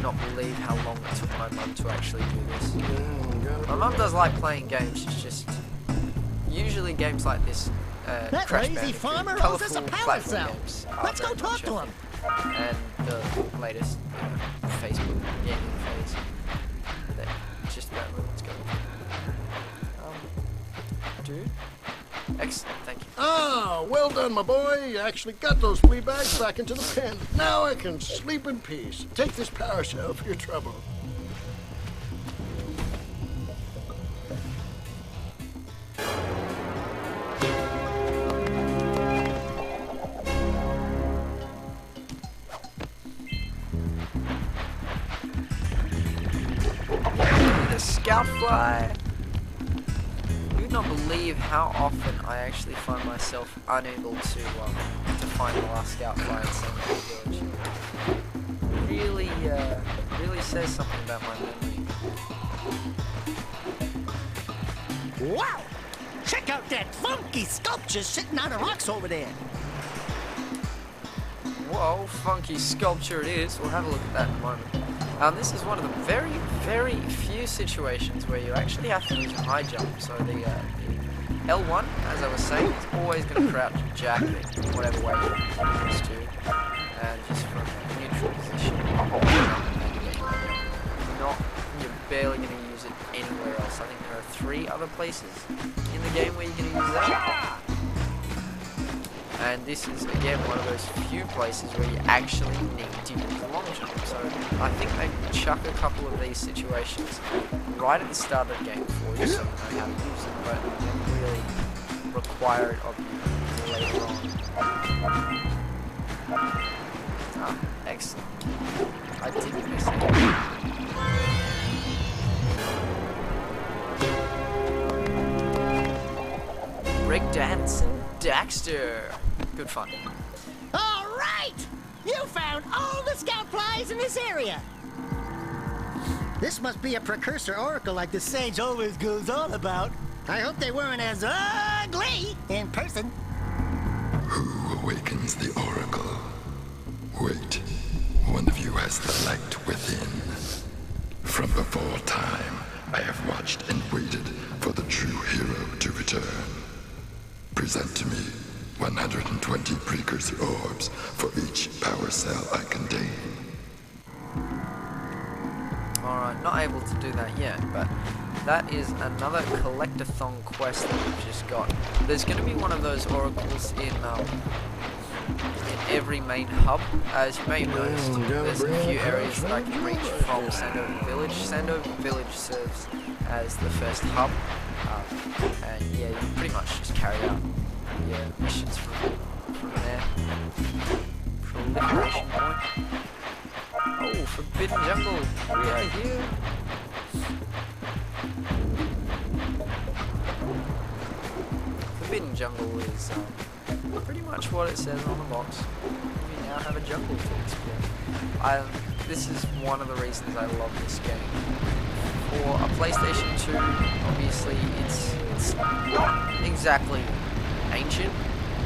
not believe how long it took my mum to actually do this. My mum does like playing games, it's just usually games like this, that Crash lazy Bandicoot, farmer owes colourful us a power platform cell. games. Let's go talk to him. And the latest Facebook gaming phase. That's just about where it's going. Dude. Excellent, thank you. Ah, well done, my boy. You actually got those flea bags back into the pen. Now I can sleep in peace. Take this power cell for your trouble. The scout fly. You would not believe how often I actually find myself unable to find the last scout fly in Sony Village. Really says something about my memory. Wow! Check out that funky sculpture sitting on the rocks over there. Whoa, funky sculpture it is. We'll have a look at that in a moment. This is one of the very, very few situations where you actually have to use a high jump. So the L1, as I was saying, is always going to crouch Jack in whatever way you're used to. And just from a neutral position, you're barely going to use it anywhere else. I think there are 3 other places in the game where you're going to use that. And this is, again, one of those few places where you actually need to use a long jump. So I think they chuck a couple of these situations right at the start of the game for you so you know how to use them, but then really require it of you later on. Ah, excellent. I didn't miss it. Jak and Daxter. Good fun. All right! You found all the scout flies in this area. This must be a Precursor oracle like the sage always goes on about. I hope they weren't as ugly in person. Who awakens the oracle? Wait, one of you has the light within. From before time, I have watched and waited for the true hero to return. Present to me 120 Precursor orbs for each power cell I contain. Alright, not able to do that yet, but that is another collectathon quest that we've just got. There's going to be one of those oracles in every main hub. As you may have noticed, there's a few areas that I can reach from Sandover Village. Sandover Village serves as the first hub, and yeah, you pretty much just carry out your missions from there. Proliferation point. Oh, Forbidden Jungle, we are here. Forbidden Jungle is pretty much what it says on the box. We now have a jungle to explore. This is one of the reasons I love this game. For a PlayStation 2, obviously it's not exactly ancient,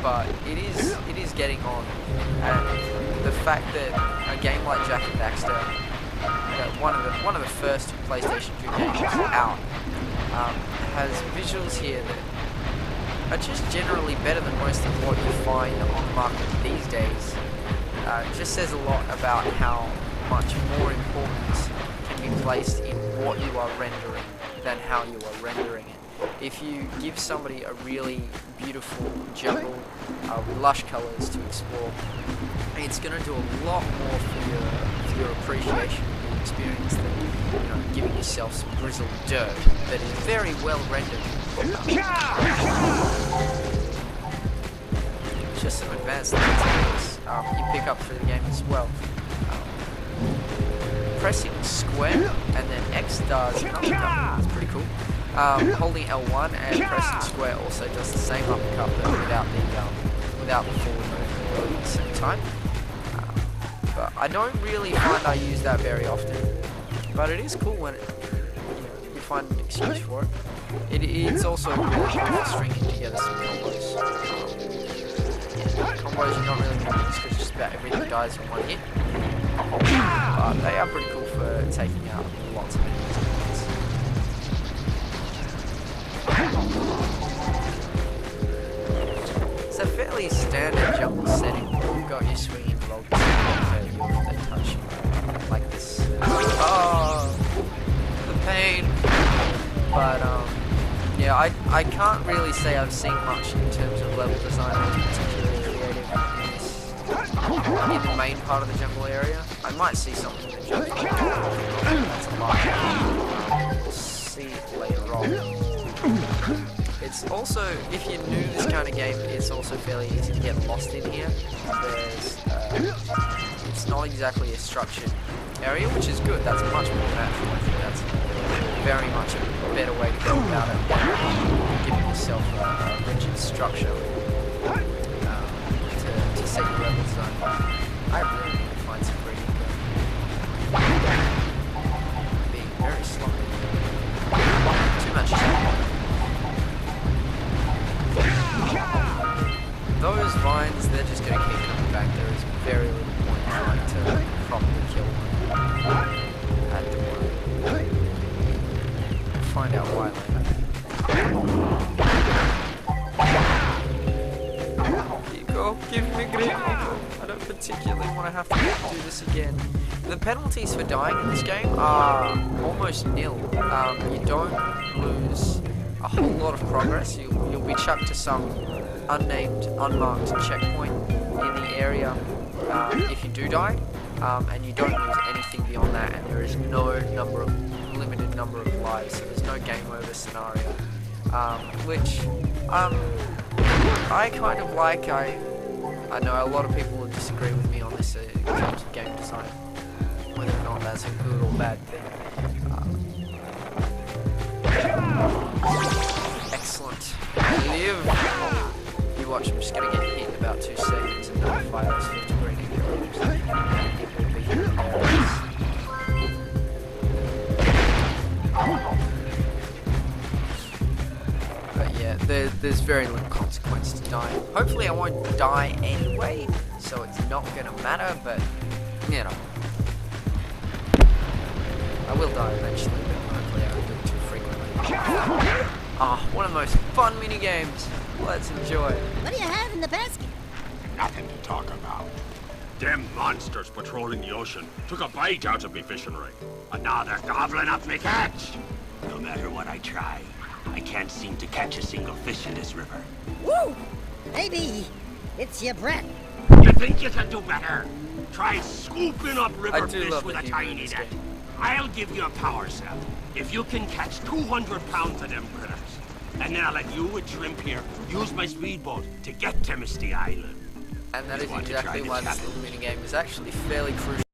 but it is getting on. And the fact that a game like Jak and Daxter, one of the first PlayStation 2 games out, has visuals here that are just generally better than most of what you find on the market these days. It just says a lot about how much more importance can be placed in what you are rendering than how you are rendering it. If you give somebody a really beautiful jungle with lush colours to explore, it's going to do a lot more for your appreciation of the experience than giving yourself some grizzled dirt that is very well rendered. Just some advanced things you pick up through the game as well. Pressing square and then X does another jump. It's pretty cool. Holding L1 and pressing square also does the same uppercut, but without the forward movement at the same time. But I don't really find I use that very often. But it is cool when you find an excuse for it. It's also really good for stringing together some combos. Combos you're not really going to use because just about everything dies in one hit. But they are pretty cool for taking out lots of enemies at once. It's a fairly standard jungle setting. You've got your swinging logs that you if they touch you, like this. Oh, the pain. But yeah, I can't really say I've seen much in terms of level design that's particularly creative in the main part of the jungle area. I might see something in the jungle. That's a lie. We'll see it later on. It's also, if you're new to this kind of game, it's also fairly easy to get lost in here. It's not exactly a structured area, which is good. That's much more natural. I think that's very much a better way to go about it. Giving yourself a rigid structure to set your level design. I really find some pretty good. Being very sloppy. Too much time. Those vines, they're just going to keep coming back. There is very little point trying to properly kill them at the moment. Find out why later. Eco, give me green Eco. I don't particularly want to have to do this again. The penalties for dying in this game are almost nil. You don't lose a whole lot of progress. You'll be chucked to some unnamed, unmarked checkpoint in the area if you do die, and you don't lose anything beyond that, and there is no limited number of lives, so there's no game over scenario, which I kind of like. I know a lot of people will disagree with me on this in terms of game design, whether or not that's a good or bad thing. Excellent. Live. You watch, I'm just going to get hit in about 2 seconds and then fire those 50 green arrows. It will be hilarious. But yeah, there's very little consequence to dying. Hopefully I won't die anyway, so it's not going to matter, but, you know. I will die eventually, but hopefully I don't do it too frequently. One of the most fun mini games. Let's enjoy it. What do you have in the basket? Nothing to talk about. Them monsters patrolling the ocean took a bite out of me fishing rig. And now they're gobbling up me catch. No matter what I try, I can't seem to catch a single fish in this river. Woo! Maybe it's your breath. You think you can do better? Try scooping up river fish with a tiny net. I'll give you a power cell if you can catch 200 pounds of them critters. And then I'll let you with shrimp here use my speedboat to get to Misty Island. And that is exactly why this little minigame is actually fairly crucial.